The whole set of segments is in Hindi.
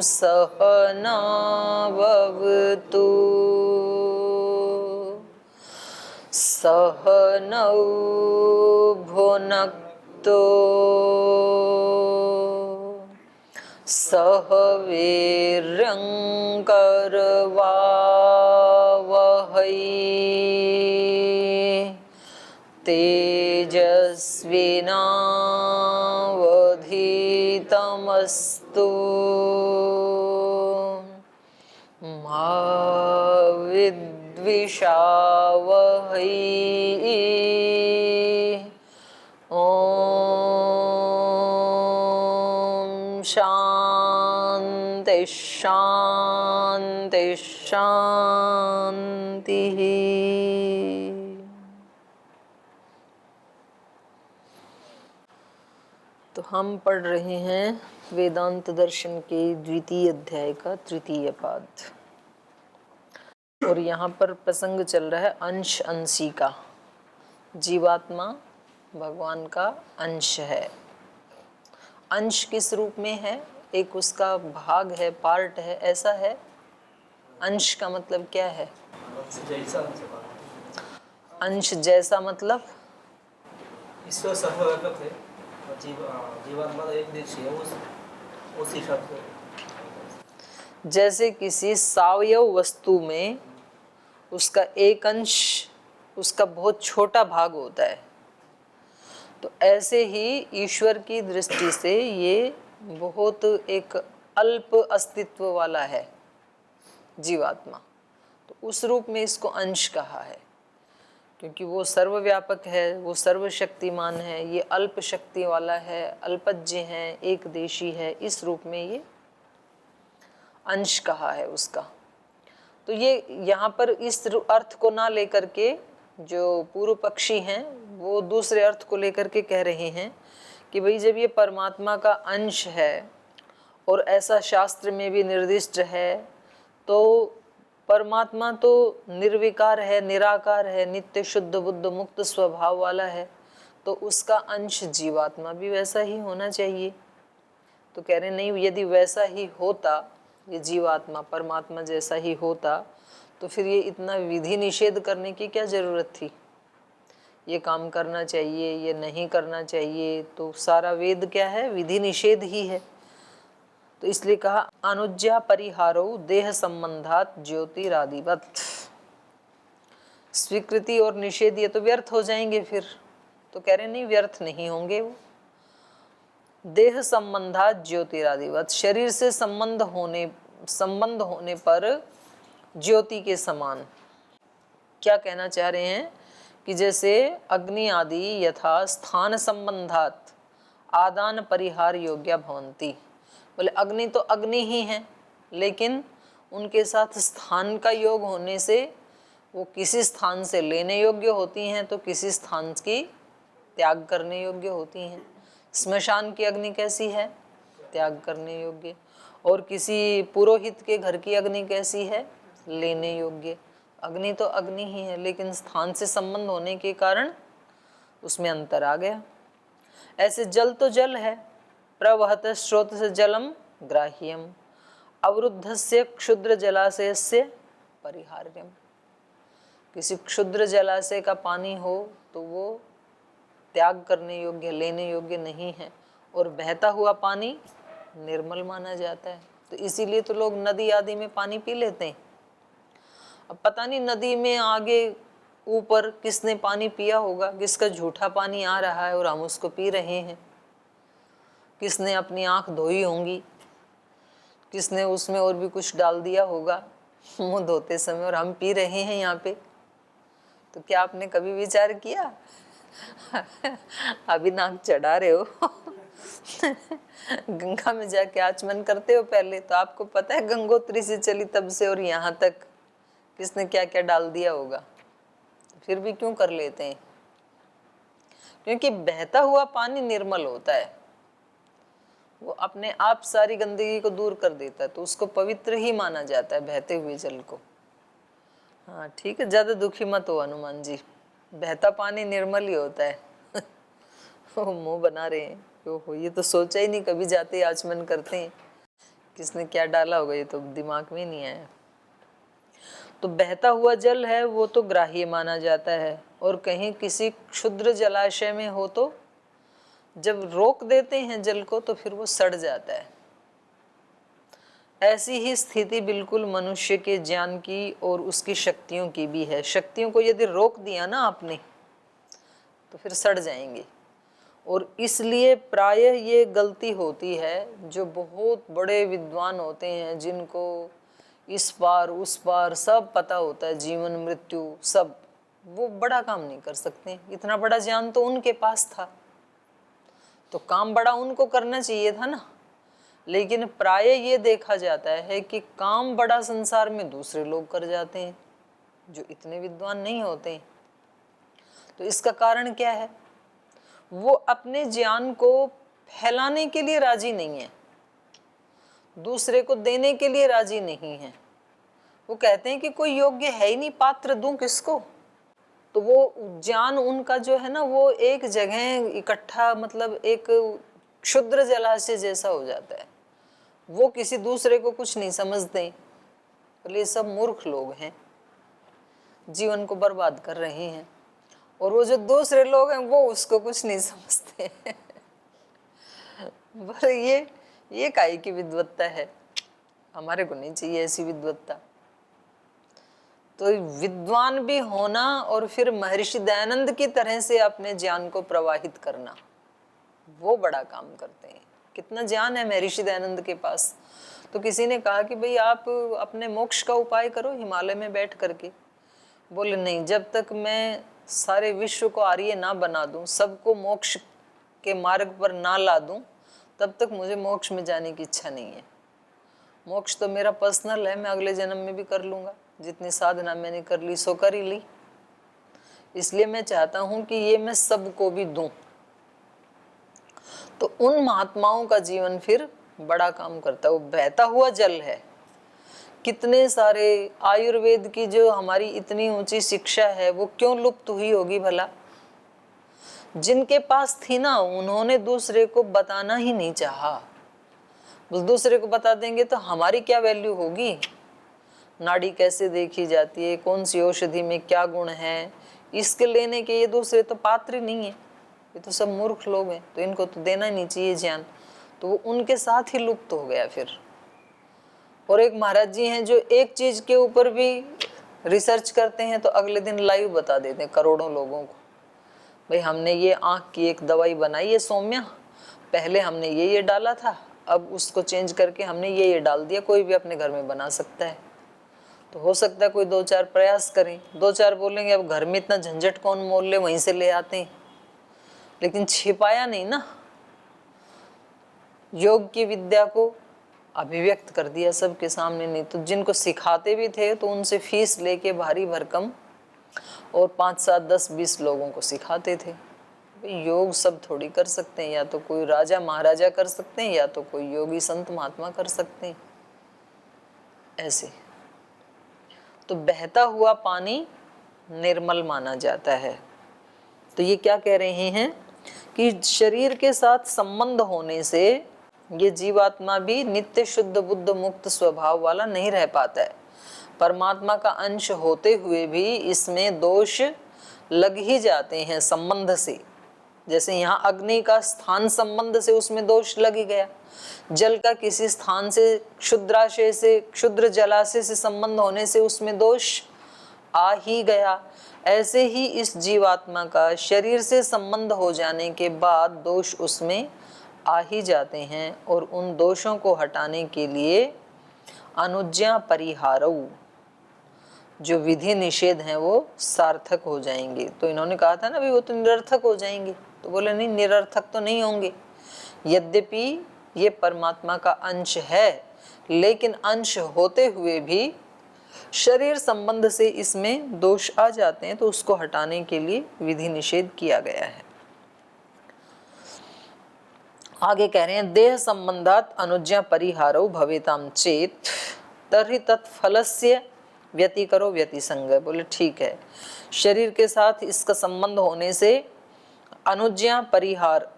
सहनाववतु सहनौ भुनक्तु सह वीर्यङ्करवावहै तेजस्विनावधीतमस्तु मा विद्विषावहै ॐ शान्ति शान्ति शान्तिः। तो हम पढ़ रहे हैं वेदांत दर्शन के द्वितीय अध्याय का तृतीय पाद, और यहाँ पर प्रसंग चल रहा है अंश अंशी का। जीवात्मा भगवान का अंश है। अंश किस रूप में है? एक उसका भाग है, पार्ट है, ऐसा है। अंश का मतलब क्या है? अंश जैसा मतलब ईश्वर सर्वव्यापक है, जीवात्मा एक देशी है, उसी शब्द। जैसे किसी सावयव वस्तु में उसका एक अंश, उसका बहुत छोटा भाग होता है, तो ऐसे ही ईश्वर की दृष्टि से ये बहुत एक अल्प अस्तित्व वाला है जीवात्मा। तो उस रूप में इसको अंश कहा है, क्योंकि वो सर्वव्यापक है, वो सर्वशक्तिमान है, ये अल्प शक्ति वाला है, अल्पज्ञ है, एक देशी है, इस रूप में ये अंश कहा है उसका। तो ये यहाँ पर इस अर्थ को ना लेकर के जो पूर्व पक्षी हैं वो दूसरे अर्थ को लेकर के कह रहे हैं कि भाई जब ये परमात्मा का अंश है और ऐसा शास्त्र में भी निर्दिष्ट है, तो परमात्मा तो निर्विकार है, निराकार है, नित्य शुद्ध बुद्ध मुक्त स्वभाव वाला है, तो उसका अंश जीवात्मा भी वैसा ही होना चाहिए। तो कह रहे नहीं, यदि वैसा ही होता, ये जीवात्मा परमात्मा जैसा ही होता, तो फिर ये इतना विधि निषेध करने की क्या जरूरत थी? ये काम करना चाहिए, ये नहीं करना चाहिए, तो सारा वेद क्या है? विधि निषेध ही है। तो इसलिए कहा अनुज्ञा परिहारो देह संबंधात ज्योतिरादिवत। स्वीकृति और निषेध ये तो व्यर्थ हो जाएंगे फिर। तो कह रहे नहीं, व्यर्थ नहीं होंगे वो। देह संबंधात ज्योतिरादिवत, शरीर से संबंध होने पर ज्योति के समान। क्या कहना चाह रहे हैं कि जैसे अग्नि आदि यथा स्थान संबंधात आदान परिहार योग्य भवंती। बोले अग्नि तो अग्नि ही है, लेकिन उनके साथ स्थान का योग होने से वो किसी स्थान से लेने योग्य होती हैं, तो किसी स्थान की त्याग करने योग्य होती हैं। स्मशान की अग्नि कैसी है? त्याग करने योग्य। और किसी पुरोहित के घर की अग्नि कैसी है? लेने योग्य। अग्नि तो अग्नि ही है, लेकिन स्थान से संबंध होने के कारण उसमें अंतर आ गया। ऐसे जल तो जल है, प्रवहत स्रोत से जलम ग्राह्यम, अवरुद्धस्य क्षुद्र जलाशयस्य परिहार्यम। किसी क्षुद्र जलाशय का पानी हो तो वो त्याग करने योग्य, लेने योग्य नहीं है, और बहता हुआ पानी निर्मल माना जाता है। तो इसीलिए तो लोग नदी आदि में पानी पी लेते हैं। अब पता नहीं नदी में आगे ऊपर किसने पानी पिया होगा, किसका झूठा पानी आ रहा है और हम उसको पी रहे हैं। किसने अपनी आंख धोई होंगी, किसने उसमें और भी कुछ डाल दिया होगा मुंह धोते समय, और हम पी रहे हैं यहाँ पे। तो क्या आपने कभी विचार किया? अभी नाक चढ़ा रहे हो गंगा में जाके आचमन करते हो पहले, तो आपको पता है गंगोत्री से चली तब से और यहाँ तक किसने क्या क्या डाल दिया होगा। फिर भी क्यों कर लेते हैं? क्योंकि बहता हुआ पानी निर्मल होता है, वो अपने आप सारी गंदगी को दूर कर देता है, तो उसको पवित्र ही माना जाता है, बहते हुए जल को। हाँ ठीक है, ज्यादा दुखी मत हो हनुमान जी, बहता पानी निर्मल ही होता है वो मुंह बना रहे हैं, ओहो ये तो सोचा ही नहीं कभी, जाते आचमन करते हैं किसने क्या डाला होगा ये तो दिमाग में नहीं आया। तो बहता हुआ जल है वो तो ग्राह्य माना जाता है, और कहीं किसी क्षुद्र जलाशय में हो तो जब रोक देते हैं जल को तो फिर वो सड़ जाता है। ऐसी ही स्थिति बिल्कुल मनुष्य के ज्ञान की और उसकी शक्तियों की भी है। शक्तियों को यदि रोक दिया ना आपने तो फिर सड़ जाएंगे। और इसलिए प्रायः ये गलती होती है, जो बहुत बड़े विद्वान होते हैं जिनको इस पार उस पार सब पता होता है, जीवन मृत्यु सब, वो बड़ा काम नहीं कर सकते। इतना बड़ा ज्ञान तो उनके पास था, तो काम बड़ा उनको करना चाहिए था ना। लेकिन प्रायः ये देखा जाता है कि काम बड़ा संसार में दूसरे लोग कर जाते हैं जो इतने विद्वान नहीं होते। तो इसका कारण क्या है? वो अपने ज्ञान को फैलाने के लिए राजी नहीं है, दूसरे को देने के लिए राजी नहीं है। वो कहते हैं कि कोई योग्य है ही नहीं, पात्र दूं किसको। तो वो ज्ञान उनका जो है ना, वो एक जगह इकट्ठा, मतलब एक क्षुद्र जलाशय जैसा हो जाता है। वो किसी दूसरे को कुछ नहीं समझते। बोले ये सब मूर्ख लोग हैं, जीवन को बर्बाद कर रहे हैं। और वो जो दूसरे लोग हैं वो उसको कुछ नहीं समझते। बोले ये काहे की विद्वत्ता है, हमारे को नहीं चाहिए ऐसी विद्वत्ता। तो विद्वान भी होना और फिर महर्षि दयानंद की तरह से अपने ज्ञान को प्रवाहित करना, वो बड़ा काम करते हैं। कितना ज्ञान है महर्षि दयानंद के पास। तो किसी ने कहा कि भाई आप अपने मोक्ष का उपाय करो हिमालय में बैठ करके। बोले नहीं, जब तक मैं सारे विश्व को आर्य ना बना दूं, सबको मोक्ष के मार्ग पर ना ला दूं, तब तक मुझे मोक्ष में जाने की इच्छा नहीं है। मोक्ष तो मेरा पर्सनल है, मैं अगले जन्म में भी कर लूँगा। जितनी साधना मैंने कर ली सो कर ही ली। इसलिए मैं चाहता हूँ कि ये मैं सबको भी दूं। तो उन महात्माओं का जीवन फिर बड़ा काम करता है। वो बहता हुआ जल है। कितने सारे आयुर्वेद की जो हमारी इतनी ऊंची शिक्षा है वो क्यों लुप्त हुई होगी भला? जिनके पास थी ना, उन्होंने दूसरे को बताना ही नहीं चाहा। दूसरे को बता देंगे तो हमारी क्या वैल्यू होगी? नाड़ी कैसे देखी जाती है, कौन सी औषधि में क्या गुण है, इसके लेने के ये दूसरे तो पात्र ही नहीं है। ये तो सब मूर्ख लोग हैं, तो इनको तो देना ही नहीं चाहिए ज्ञान। तो वो उनके साथ ही लुप्त हो गया फिर। और एक महाराज जी हैं जो एक चीज के ऊपर भी रिसर्च करते हैं तो अगले दिन लाइव बता देते हैं करोड़ों लोगों को, भाई हमने ये आँख की एक दवाई बनाई है सौम्या, पहले हमने ये डाला था, अब उसको चेंज करके हमने ये डाल दिया। कोई भी अपने घर में बना सकता है। तो हो सकता है कोई 2-4 प्रयास करें, 2-4 बोलेंगे अब घर में इतना झंझट कौन मोल ले, वहीं से ले आते हैं। लेकिन छिपाया नहीं ना, योग की विद्या को अभिव्यक्त कर दिया सबके सामने। नहीं तो जिनको सिखाते भी थे तो उनसे फीस लेके भारी भरकम और 5-7-10-20 लोगों को सिखाते थे। योग सब थोड़ी कर सकते हैं, या तो कोई राजा महाराजा कर सकते हैं, या तो कोई योगी संत महात्मा कर सकते हैं ऐसे। तो बहता हुआ पानी निर्मल माना जाता है। तो ये क्या कह रहे हैं कि शरीर के साथ संबंध होने से ये जीवात्मा भी नित्य शुद्ध बुद्ध मुक्त स्वभाव वाला नहीं रह पाता है। परमात्मा का अंश होते हुए भी इसमें दोष लग ही जाते हैं संबंध से। जैसे यहाँ अग्नि का स्थान संबंध से उसमें दोष लग ही गया, जल का किसी स्थान से क्षुद्राशय से क्षुद्र जलाशय से संबंध होने से उसमें दोष आ ही गया। ऐसे ही इस जीवात्मा का शरीर से संबंध हो जाने के बाद दोष उसमें आ ही जाते हैं, और उन दोषों को हटाने के लिए अनुज्ञा परिहारऊ जो विधि निषेध हैं वो सार्थक हो जाएंगे। तो इन्होंने कहा था ना भाई वो तो निरर्थक हो जाएंगे, तो बोले नहीं, निरर्थक तो नहीं होंगे। यद्यपि ये परमात्मा का अंश है, लेकिन अंश होते हुए भी शरीर संबंध से इसमें दोष आ जाते हैं, तो उसको हटाने के लिए विधि निषेध किया गया है। आगे कह रहे हैं देह संबंधात अनुज्ञा परिहारो भवेताम चेत तर्हि तत्फलस्य व्यतिकरो व्यतिसंग। बोले ठीक है, शरीर के साथ इसका संबंध होने से अनुज्ञा परिहार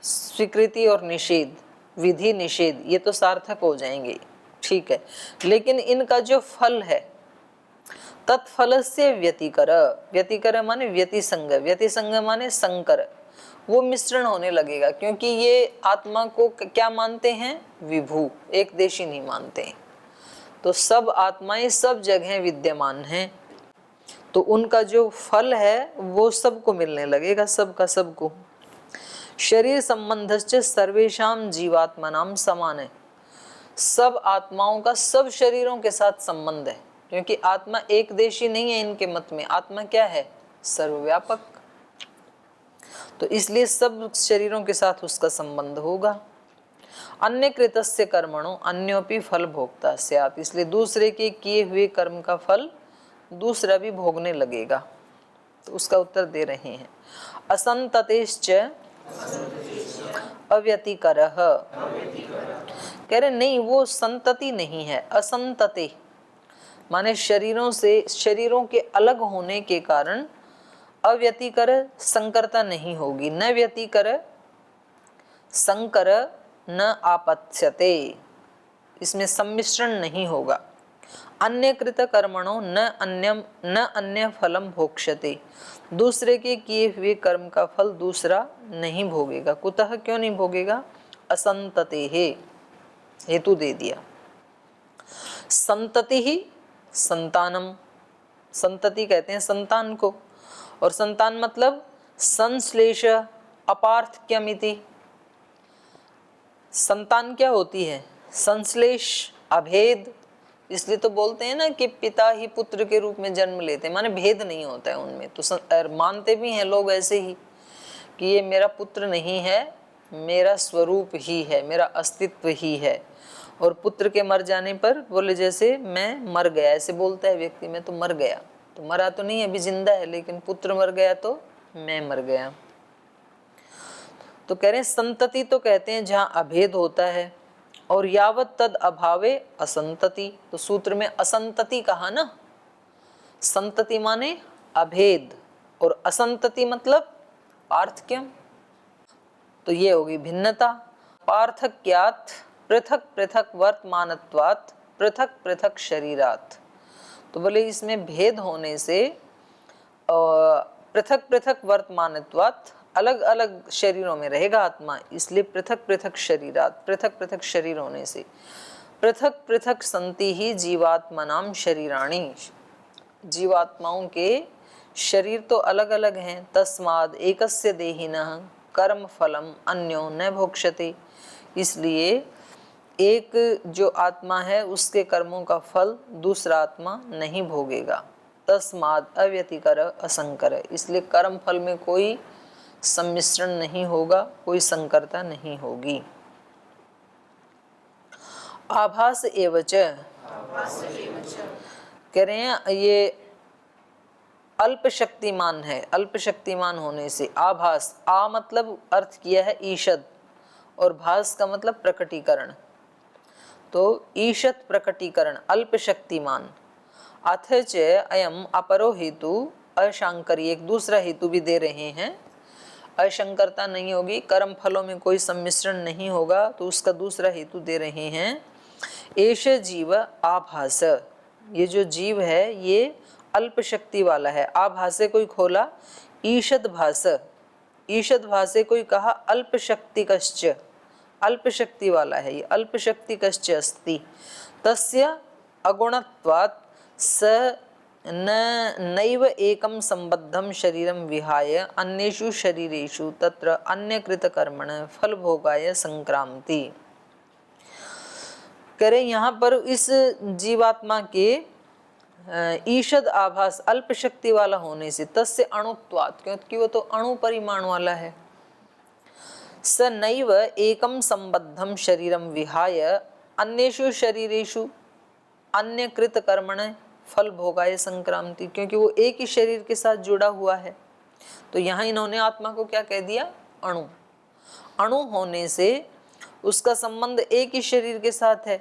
स्वीकृति और निषेध विधि निषेध ये तो सार्थक हो जाएंगे, ठीक है, लेकिन इनका जो फल है तत्फल से व्यतिकर, व्यतिकर माने व्यतिसंग, व्यतिसंग माने संकर, वो मिश्रण होने लगेगा, क्योंकि ये आत्मा को क्या मानते हैं, विभू, एक देशी नहीं मानते हैं। तो सब आत्माएं सब जगह विद्यमान हैं, तो उनका जो फल है वो सबको मिलने लगेगा, सबका सबको। शरीर संबंधश्च सर्वेषां जीवात्मनां समान है, सब आत्माओं का सब शरीरों के साथ संबंध है, क्योंकि आत्मा एक देशी नहीं है इनके मत में, आत्मा क्या है, सर्वव्यापक, तो इसलिए सब शरीरों के साथ उसका संबंध होगा। अन्य कृतस्य कर्मणो अन्योपि फल भोक्ता स्यात्, इसलिए दूसरे के किए हुए कर्म का फल दूसरा भी भोगने लगेगा। तो उसका उत्तर दे रहे हैं, असंततेश्च अव्यतिकरः, कह रहे नहीं वो संतति नहीं है, असंतते माने शरीरों से, शरीरों के अलग होने के कारण अव्यतिकर संकरता नहीं होगी, न व्यतिकर संकर न आपत्स्यते, इसमें सम्मिश्रण नहीं होगा। अन्य कृत कर्मणों न अन्य फलम भोक्ष्यते, दूसरे के किए हुए कर्म का फल दूसरा नहीं भोगेगा। कुतः, क्यों नहीं भोगेगा, असंतते है, हेतु दे दिया। संतति ही संतानम, संतति कहते हैं संतान को, और संतान मतलब संश्लेष अपार्थक्यमिति, संतान क्या होती है, संश्लेष, अभेद, इसलिए तो बोलते हैं ना कि पिता ही पुत्र के रूप में जन्म लेते हैं, माने भेद नहीं होता है उनमें, तो मानते भी हैं लोग ऐसे ही कि ये मेरा पुत्र नहीं है, मेरा स्वरूप ही है, मेरा अस्तित्व ही है, और पुत्र के मर जाने पर बोले जैसे मैं मर गया, ऐसे बोलता है व्यक्ति, मैं तो मर गया, तो मरा तो नहीं अभी जिंदा है, लेकिन पुत्र मर गया तो मैं मर गया। तो कह रहे हैं संतति तो कहते हैं जहाँ अभेद होता है, और यावत तद अभावे असंतति, तो सूत्र में असंतति कहा ना, संतति माने अभेद और असंतति मतलब पार्थक्यम, तो ये होगी भिन्नता। पार्थक्यात् पृथक पृथक वर्तमानत्वात् पृथक पृथक शरीरात्, तो बोले इसमें भेद होने से पृथक पृथक वर्तमानत्वात् अलग अलग शरीरों में रहेगा आत्मा, इसलिए पृथक पृथक शरीरात्, पृथक पृथक शरीर होने से पृथक पृथक संति ही जीवात्मनाम शरीराणि, जीवात्माओं के शरीर तो अलग अलग हैं। तस्माद् एकस्य देहिनः कर्म फलम अन्यो न भोक्ष्यते, इसलिए एक जो आत्मा है उसके कर्मों का फल दूसरा आत्मा नहीं भोगेगा। तस्माद् अव्यतिकर असंकर, इसलिए कर्म फल में कोई सम्मिश्रण नहीं होगा, कोई संकरता नहीं होगी। आभास एवच, कह रहे हैं ये अल्प शक्तिमान है, अल्प शक्तिमान होने से आभास, आ मतलब अर्थ किया है ईषद, और भास का मतलब प्रकटीकरण, तो ईषद प्रकटीकरण, अल्प शक्तिमान। अथ च अयम अपरो हेतु अशंकरी, एक दूसरा हेतु भी दे रहे हैं, अशंकरता नहीं होगी, कर्म फलों में कोई सम्मिश्रण नहीं होगा, तो उसका दूसरा हेतु दे रहे हैं। एष जीव आभास, ये जो जीव है ये अल्प शक्ति वाला है। आभासे कोई खोला, ईषद भास, ईषद भासे कोई कहा अल्प शक्ति कश्च, अल्प शक्ति वाला है ये, अल्प शक्ति कश्च अस्ति, तस्य अगुणत्वात् स नैव एकम संबद्धम शरीरम विहाय अन्येषु शरीरेषु तत्र अन्यकृत कर्मण फल भोगाय संक्रांति। करे यहाँ पर इस जीवात्मा के ईषद आभास अल्प शक्ति वाला होने से, तस्य अणुत्वात्, क्योंकि वो तो अणु परिमाण वाला है, स नैव एकम संबद्धम शरीरम विहाय अन्येषु शरीरेषु अन्यकृत कर्मण फल भोगाय संक्रांति, क्योंकि वो एक ही शरीर के साथ जुड़ा हुआ है। तो यहाँ इन्होंने आत्मा को क्या कह दिया, अणु, अणु होने से उसका संबंध एक ही शरीर के साथ है,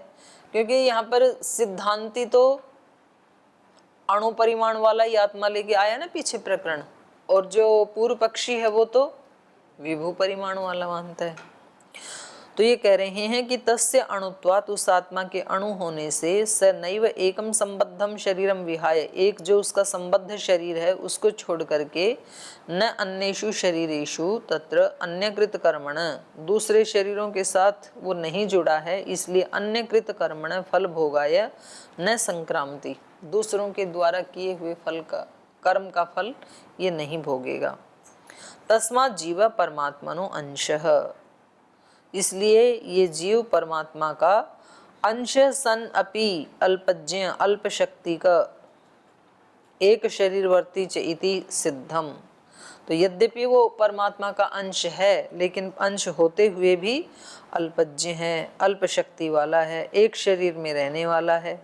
क्योंकि यहाँ पर सिद्धांती तो अणु परिमाण वाला ही आत्मा लेके आया ना पीछे प्रकरण, और जो पूर्व पक्षी है वो तो विभू परिमाण वाला मानता है। तो ये कह रहे हैं कि तस्य अणुत्वात्, उस आत्मा के अणु होने से, स नैव एकम संबद्धम शरीरम विहाय, एक जो उसका संबद्ध शरीर है उसको छोड़ करके, न अन्येषु शरीरेषु तत्र अन्यकृत कर्मण, दूसरे शरीरों के साथ वो नहीं जुड़ा है, इसलिए अन्यकृत कर्मण फल भोगाय न संक्रांति, दूसरों के द्वारा किए हुए फल का, कर्म का फल ये नहीं भोगेगा। तस्मात् जीव परमात्मनो अंशः, इसलिए ये जीव परमात्मा का अंश सन अपि अल्पज्ञ, अल्प शक्ति का, एक शरीरवर्ती च इति सिद्धम, तो यद्यपि वो परमात्मा का अंश है लेकिन अंश होते हुए भी अल्पज्ञ है, अल्प शक्ति वाला है, एक शरीर में रहने वाला है।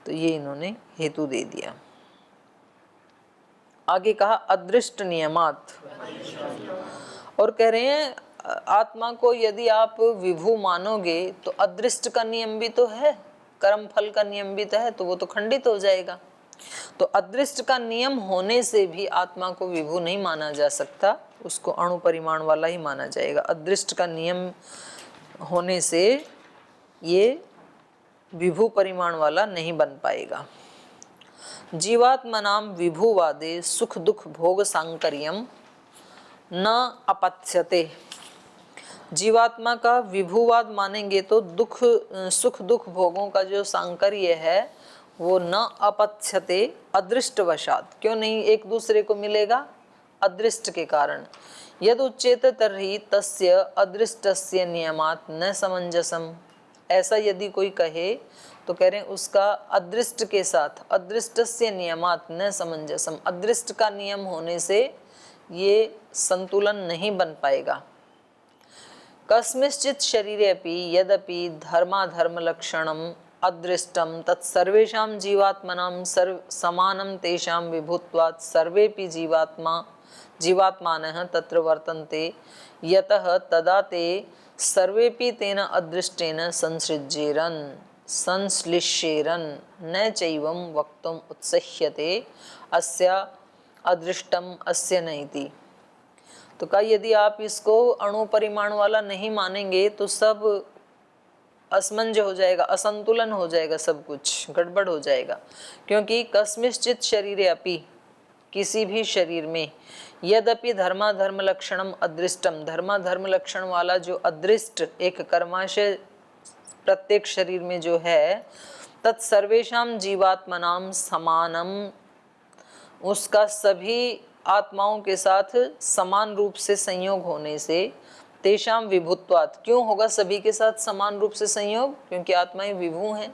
तो ये इन्होंने हेतु दे दिया। आगे कहा अदृष्ट नियमात, और कह रहे हैं आत्मा को यदि आप विभू मानोगे तो अदृष्ट का नियम भी तो है, कर्म फल का नियम भी तो है, तो वो तो खंडित हो जाएगा। तो अदृष्ट का नियम होने से भी आत्मा को विभू नहीं माना जा सकता, उसको अणु परिमाण वाला ही माना जाएगा। अदृष्ट का नियम होने से ये विभू परिमाण वाला नहीं बन पाएगा। जीवात्मनाम विभुवादे सुख दुख भोग सांकर्यम न अपत्स्यते, जीवात्मा का विभुवाद मानेंगे तो दुख, सुख दुख भोगों का जो सांकर्य है वो न अपत्स्यते, अदृष्टवशात, क्यों नहीं एक दूसरे को मिलेगा, अदृष्ट के कारण। यद उच्चेत तर्हि तस्य अदृष्टस्य नियमात् न समंजसम, ऐसा यदि कोई कहे तो कह रहे हैं उसका अदृष्ट के साथ, अदृष्टस्य नियमात् न समंजसम, अदृष्ट का नियम होने से ये संतुलन नहीं बन पाएगा। कस्मिंश्चित् शरीरे अपि यदपि धर्माधर्म लक्षणम अदृष्टम तत्सर्वेषां जीवात्मनां समानं तेषां विभुत्वात् सर्वेपि जीवात्मानः तत्र वर्तन्ते, यतः तदा ते सर्वेपि तेन अदृष्टेन संश्लिष्येरन् न चैवं वक्तुम् उत्सह्यते अस्य अदृष्टम अस्य नैति। तो कहा यदि आप इसको अणु परिमाण वाला नहीं मानेंगे तो सब असमंज हो जाएगा, असंतुलन हो जाएगा, सब कुछ गड़बड़ हो जाएगा। क्योंकि कस्मिंश्चित् शरीरे अपि, किसी भी शरीर में, यद्यपि धर्माधर्म लक्षणम अदृष्टम, धर्माधर्म लक्षण वाला जो अदृष्ट एक कर्माशय प्रत्येक शरीर में जो है, तत्सर्वेषां जीवात्मनां समानम, उसका सभी आत्माओं के साथ समान रूप से संयोग होने से, तेषां विभुत्वात्, क्यों होगा सभी के साथ समान रूप से संयोग, क्योंकि आत्माएं विभू हैं।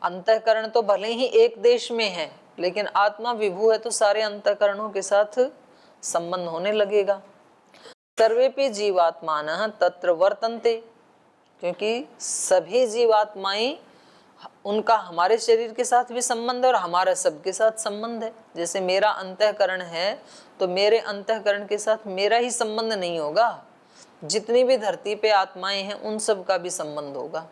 अंतःकरण तो भले ही एक देश में है लेकिन आत्मा विभू है तो सारे अंतःकरणों के साथ संबंध होने लगेगा। सर्वेपि जीवात्मानः तत्र वर्तन्ते, क्योंकि सभी जीवात्माएं, उनका हमारे शरीर के साथ भी संबंध है और हमारा सबके साथ संबंध है। जैसे मेरा अंतःकरण है तो मेरे अंतःकरण के साथ मेरा ही संबंध नहीं होगा, जितनी भी धरती पे आत्माएं हैं उन सब का भी संबंध होगा।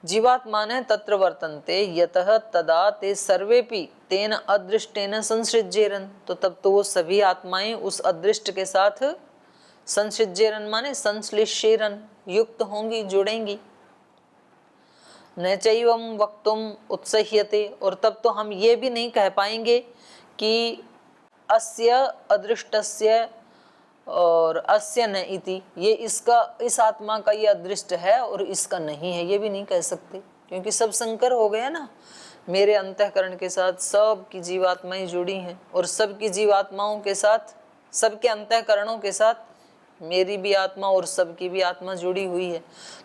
जीवात्मानः तत्र वर्तन्ते यतः तदा ते सर्वेपि तेन अदृष्टेन संसृज्येरन्, तो तब तो वो सभी आत्माएं उस अदृष्ट के साथ संसृज्येरन् माने संश्लिष्येरन्, युक्त होंगी, जुड़ेंगी। न चैवं वक्तुम उत्सह्यते, और तब तो हम ये भी नहीं कह पाएंगे कि अस्य अदृष्टस्य और अस्य न इति, ये इसका, इस आत्मा का ये अदृष्ट है और इसका नहीं है, ये भी नहीं कह सकते, क्योंकि सब संकर हो गया ना। मेरे अंतःकरण के साथ सब की जीवात्माएं जुड़ी हैं और सबकी जीवात्माओं के साथ, सबके अंतःकरणों के साथ मेरी भी आत्मा और सबकी भी आत्मा जुड़ी हुई है।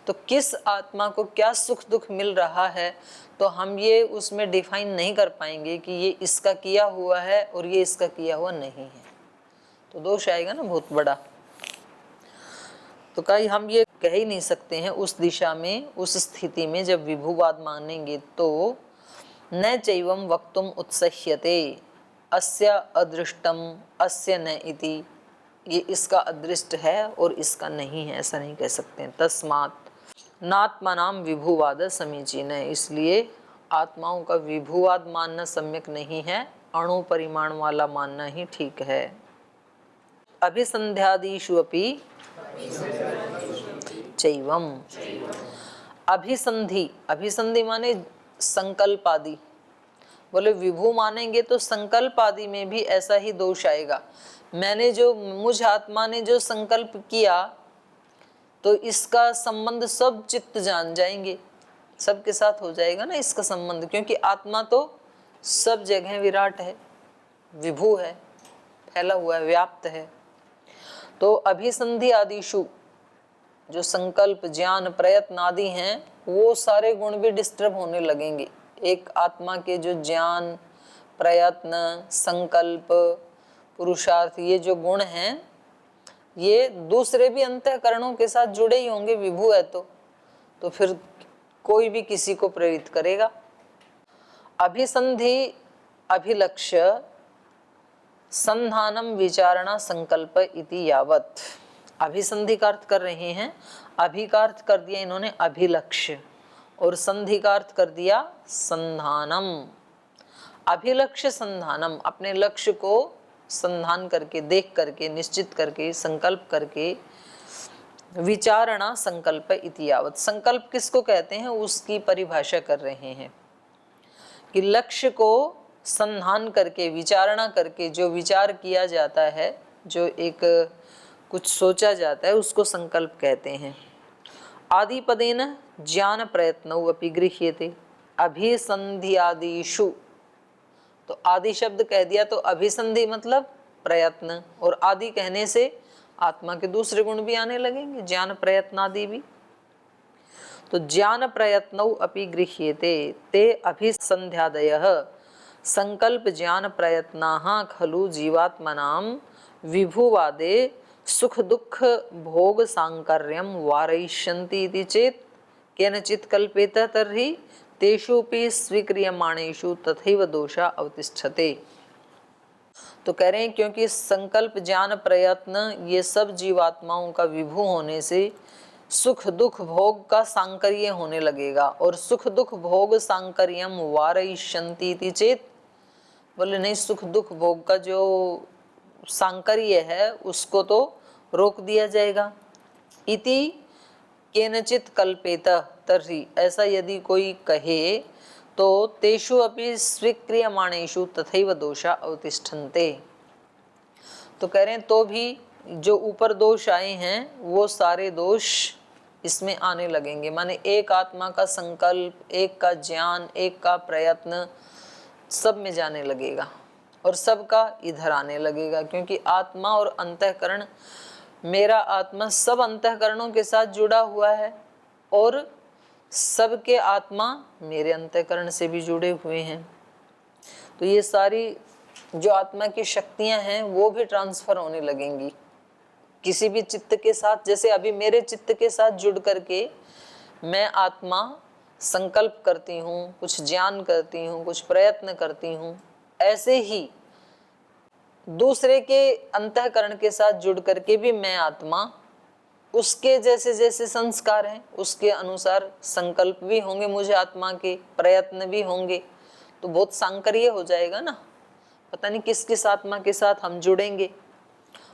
तो किस आत्मा को क्या सुख दुख मिल रहा है तो हम ये उसमें डिफाइन नहीं कर पाएंगे कि ये इसका किया हुआ है और ये इसका किया हुआ नहीं है, तो दोष आएगा ना बहुत बड़ा। तो कहीं हम ये कह ही नहीं सकते हैं उस दिशा में, उस स्थिति में जब विभुवाद मानेंगे तो न चैवं वक्तुम उत्सह्यते अस्य अदृष्टम अस्य न इति, ये इसका अदृष्ट है और इसका नहीं है, ऐसा नहीं कह सकते हैं। तस्मात् नात्मनाम विभुवाद समीचीन है, इसलिए आत्माओं का विभुवाद मानना सम्यक नहीं है, अणु परिमाण वाला मानना ही ठीक है। अभिसंध्यादिषु अपि चैवम। अभिसंधि, अभिसंधि माने संकल्प आदि। बोले विभु मानेंगे तो संकल्प आदि में भी ऐसा ही दोष आएगा। मैंने जो, मुझ आत्मा ने जो संकल्प किया तो इसका संबंध सब चित्त जान जाएंगे, सबके साथ हो जाएगा ना इसका संबंध, क्योंकि आत्मा तो सब जगह विराट है, विभु है, फैला हुआ है, व्याप्त है। तो अभिसंधि आदिशु, जो संकल्प ज्ञान प्रयत्न आदि हैं, वो सारे गुण भी डिस्टर्ब होने लगेंगे। एक आत्मा के जो ज्ञान प्रयत्न संकल्प पुरुषार्थ, ये जो गुण हैं, ये दूसरे भी अंतःकरणों के साथ जुड़े ही होंगे, विभु है तो फिर कोई भी किसी को प्रेरित करेगा। अभिसंधि अभिलक्ष्य संधानम विचारणा संकल्प इति यावत। अभिसंधि का अर्थ कर रहे हैं, अभि का अर्थ कर दिया इन्होंने अभिलक्ष्य और संधि का अर्थ कर दिया संधानम। अभिलक्ष्य संधानम, अपने लक्ष्य को संधान करके, देख करके, निश्चित करके, संकल्प करके, विचारणा संकल्प इति यावत। संकल्प किसको कहते हैं उसकी परिभाषा कर रहे हैं कि लक्ष्य को संधान करके, विचारणा करके जो विचार किया जाता है, जो एक कुछ सोचा जाता है, उसको संकल्प कहते हैं। आदिपदेन ज्ञान प्रयत्नौ अपि गृह्यते अभिसंध्यादिषु। तो आदि शब्द कह दिया तो अभिसंधि मतलब प्रयत्न, और आदि कहने से आत्मा के दूसरे गुण भी आने लगेंगे, ज्ञान प्रयत्न आदि भी। तो ज्ञान प्रयत्नौ अपि गृह्यते ते अभिसंध्यादयः संकल्प ज्ञान प्रयत्नाः खलु जीवात्मनां विभुवादे सुख दुख भोग सांकर्यं वारयिष्यन्ति इति चेत् केनचित् कल्पेत तर्हि तेषुपि स्वीक्रियमाणेषु तथैव दोषा अवतिष्ठते। तो कह रहे हैं क्योंकि संकल्प ज्ञान प्रयत्न ये सब जीवात्माओं का विभु होने से सुख दुख भोग का सांकर्य होने लगेगा, और सुख दुख भोग सांकर्यम वारयिष्यन्ति इति चेत्, बोले नहीं, सुख दुख भोग का जो सांकर्य है उसको तो रोक दिया जाएगा। इति केनचित् कल्पेत तर्हि, ऐसा यदि कोई कहे तो तेषु अपि स्वीक्रियमाणेषु तथैव दोषा अवतिष्ठन्ते। तो कह रहे हैं तो भी जो ऊपर दोष आए हैं वो सारे दोष इसमें आने लगेंगे। माने एक आत्मा का संकल्प, एक का ज्ञान, एक का प्रयत्न सब में जाने लगेगा और सबका इधर आने लगेगा, क्योंकि आत्मा और अंतःकरण, मेरा आत्मा सब अंतःकरणों के साथ जुड़ा हुआ है और सबके आत्मा मेरे अंतःकरण से भी जुड़े हुए हैं। तो ये सारी जो आत्मा की शक्तियां हैं वो भी ट्रांसफर होने लगेंगी किसी भी चित्त के साथ। जैसे अभी मेरे चित्त के साथ जुड़ करके मैं आत्मा संकल्प करती हूँ, कुछ ज्ञान करती हूँ, कुछ प्रयत्न करती हूँ, ऐसे ही दूसरे के अंतःकरण के साथ जुड़ करके भी मैं आत्मा, उसके जैसे जैसे संस्कार हैं उसके अनुसार संकल्प भी होंगे, मुझे आत्मा के प्रयत्न भी होंगे, तो बहुत सांकर्य हो जाएगा ना। पता नहीं किस किस आत्मा के साथ हम जुड़ेंगे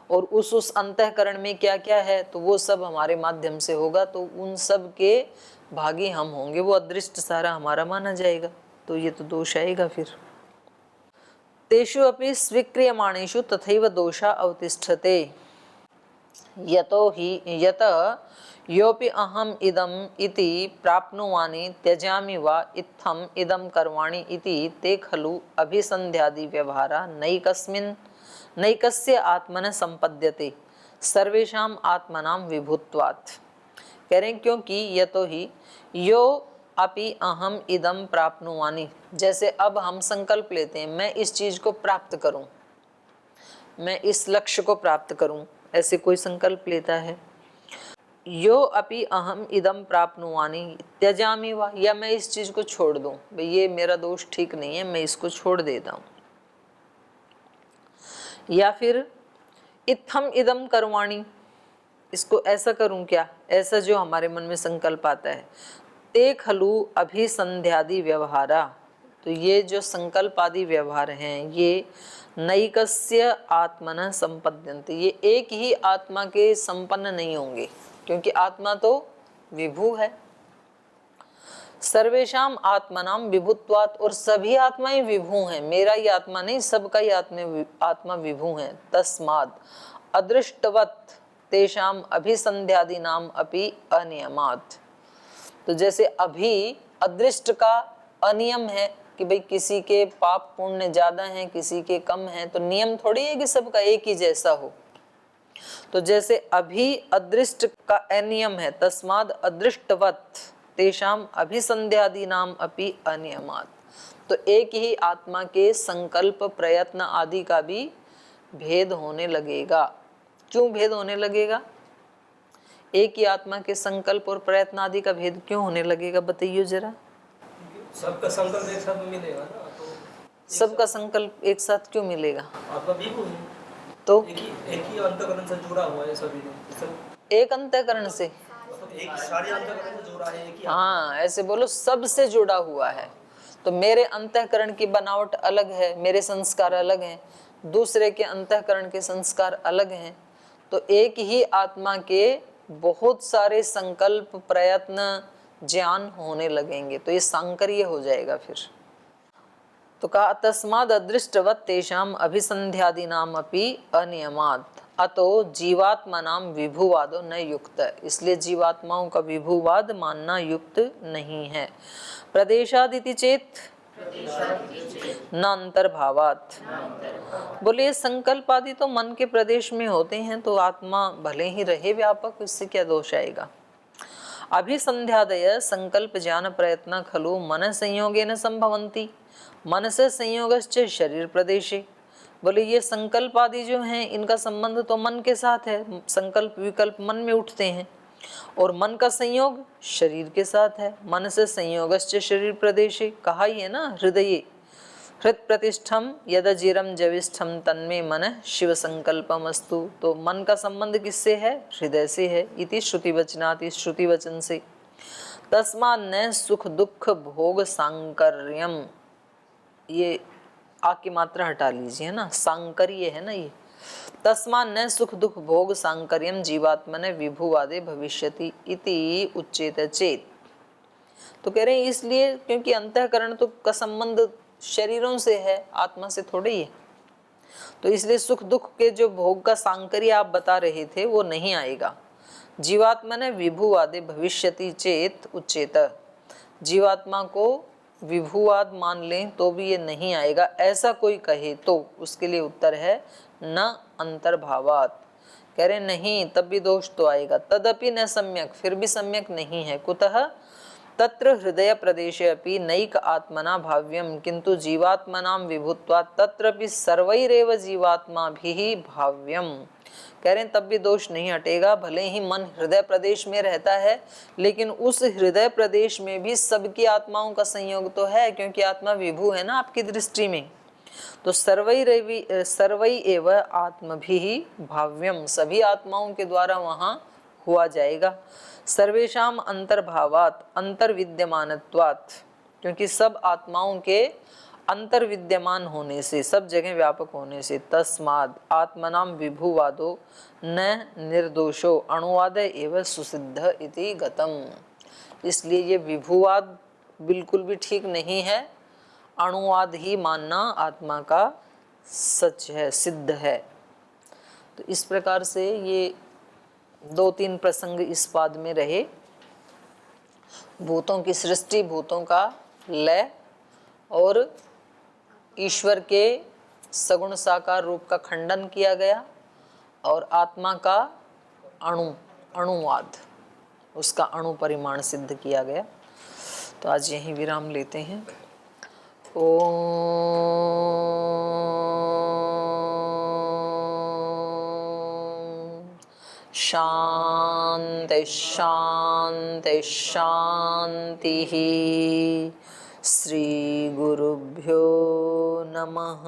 और उस अंतःकरण में क्या क्या है, तो वो सब हमारे माध्यम से होगा, तो उन सब के भागी हम होंगे, वो अदृष्ट सारा हमारा माना जाएगा, तो ये तो दोष आएगा फिर। तेषु अपि स्वीक्रियमाणेषु तथैव दोषा अवतिष्ठते यतो हि यत योपि अहम इदम इति प्राप्नुवानि त्यजामि वा इत्थम इदम कर्वाणि इति ते खलु अभिसंध्यादि व्यवहारा नैकस्य आत्मन संपद्यते सर्वेषाम आत्मनां विभुत्वात्। कह रहे हैं क्योंकि यतो ही यो अपि अहम इदम प्राप्नुवानि, जैसे अब हम संकल्प लेते हैं मैं इस चीज को प्राप्त करूं, मैं इस लक्ष्य को प्राप्त करूं, ऐसे कोई संकल्प लेता है। यो अपि अहम इदम प्राप्नुवानि त्यजामि वा, या मैं इस चीज को छोड़ दूं, भाई ये मेरा दोष ठीक नहीं है, मैं इसको छोड़ देता हूं। या फिर इत्थम इदम कर्वाणि, इसको ऐसा करूं क्या, ऐसा जो हमारे मन में संकल्प आता है। ते खलु अभिसंध्यादि व्यवहारा, तो ये जो संकल्प आदि व्यवहार हैं ये नैकस्य आत्मन संपद्यन्ते, ये एक ही आत्मा के संपन्न नहीं होंगे, क्योंकि आत्मा तो विभू है। सर्वेशाम आत्मनाम विभुत्वात्, और सभी आत्माएं विभू हैं, मेरा ही आत्मा नहीं, सबका ही आत्मा विभू है। तस्माद अदृष्टवत तेषाम अभिसंध्यादि नाम अपि अनियमात्। तो जैसे अभी अदृष्ट का अनियम है कि भाई किसी के पाप पुण्य ज्यादा हैं, किसी के कम हैं, तो नियम थोड़ी है कि सबका एक ही जैसा हो। तो जैसे अभी अदृष्ट का अनियम है, तस्माद अदृष्टवत तेषाम अभिसंध्यादि नाम अपि अनियमात्। तो एक ही आत्मा के संकल्प प्रयत्न आदि का भी भेद होने लगेगा। क्यों भेद होने लगेगा? एक ही आत्मा के संकल्प और प्रयत्न आदि का भेद क्यों होने लगेगा, बताइए जरा। सबका संकल्प एक साथ मिलेगा ना, तो सबका संकल्प एक साथ क्यों मिलेगा? आत्मा विभू है, तो एक ही अंतःकरण से जुड़ा हुआ है सभी ने, सब एक अंतःकरण से, मतलब एक सारी अंतःकरण से जुड़ा है, एक ही हाँ ऐसे बोलो, सबसे जुड़ा हुआ है। तो मेरे अंतःकरण की बनावट अलग है, मेरे संस्कार अलग हैं, दूसरे के अंतःकरण के संस्कार अलग हैं। तो एक ही आत्मा के बहुत सारे संकल्प प्रयत्न ज्ञान होने लगेंगे, तो ये सांकर्य हो जाएगा फिर। तो कहा तस्माद अदृष्टवत तेषाम अभिसंध्यादीनाम अपि अनियमात् अतो जीवात्मानाम विभुवादो न युक्त। इसलिए जीवात्माओं का विभुवाद मानना युक्त नहीं है। प्रदेशादिति चेत न अंतर्भावात। बोले संकल्प आदि तो मन के प्रदेश में होते हैं, तो आत्मा भले ही रहे व्यापक, इससे क्या दोष आएगा। अभिसंध्यादय संकल्प ज्ञान प्रयत्न खलु मन संयोगेन संभवन्ति, मन से संयोगश्च शरीर प्रदेशे। बोले ये संकल्प आदि जो हैं, इनका संबंध तो मन के साथ है, संकल्प विकल्प मन में उठते हैं, और मन का संयोग शरीर के साथ है। मन से संयोगश्च शरीर प्रदेशे, कहा ही है ना, हृदये हृत प्रतिष्ठम यदजिरम जविष्ठम तन्मे मन शिव संकल्पमस्तु। तो मन का संबंध किससे है? हृदय से है। इति श्रुति वचनात्, इस श्रुति वचन से। तस्मात् न सुख दुख भोग सांकर्यम, ये आ की मात्रा हटा लीजिए ना, सांकर्य है ना ये। तस्मात् न सुख दुख भोग सांकर्यम जीवात्मने विभुवादे भविष्यति इति उच्चेत चेत। तो कह रहे हैं इसलिए क्योंकि अंतःकरण तो का संबंध शरीरों से है, आत्मा से थोड़े ही है। तो इसलिए सुख दुख के जो भोग का सांकर्य आप बता रहे थे वो नहीं आएगा। जीवात्मने विभुवादे भविष्यति चेत उच्चेत। जीवात्मा को विभुवाद मान लें तो भी ये नहीं आएगा, ऐसा कोई कहे तो उसके लिए उत्तर है न अंतर्भावात। कह रहे नहीं, तब भी दोष तो आएगा। तदपि न सम्यक, फिर भी सम्यक नहीं है। कुतः तत्र हृदय प्रदेशे अपि नैक आत्मना भाव्यम किंतु जीवात्मनाम विभुत्वात् तत्रपि सर्वैरेव जीवात्माभिः भाव्यम। कह रहे हैं तब भी दोष नहीं हटेगा, भले ही मन हृदय प्रदेश में रहता है, लेकिन उस हृदय प्रदेश में भी सबकी आत्माओं का संयोग तो है, क्योंकि आत्मा विभू है ना आपकी दृष्टि में। तो सर्वै एव आत्मभिः भाव्यम, सभी आत्माओं के द्वारा वहाँ हुआ जाएगा। सर्वेशाम अंतर्भावात अंतर्विद्यमानत्वात्, क्योंकि सब आत्माओं के अंतर विद्यमान होने से, सब जगह व्यापक होने से। तस्माद् आत्मनाम विभुवादो न निर्दोषो अणुवाद एवं सुसिद्ध इति गतम। इसलिए ये विभुवाद बिल्कुल भी ठीक नहीं है, अणुवाद ही मानना आत्मा का सच है, सिद्ध है। तो इस प्रकार से ये 2-3 प्रसंग इस पाद में रहे। भूतों की सृष्टि, भूतों का लय, और ईश्वर के सगुण साकार रूप का खंडन किया गया, और आत्मा का अणुवाद, उसका अणु परिमाण सिद्ध किया गया। तो आज यहीं विराम लेते हैं। ओम शांति शांति शांति। श्री गुरुभ्यो नमः।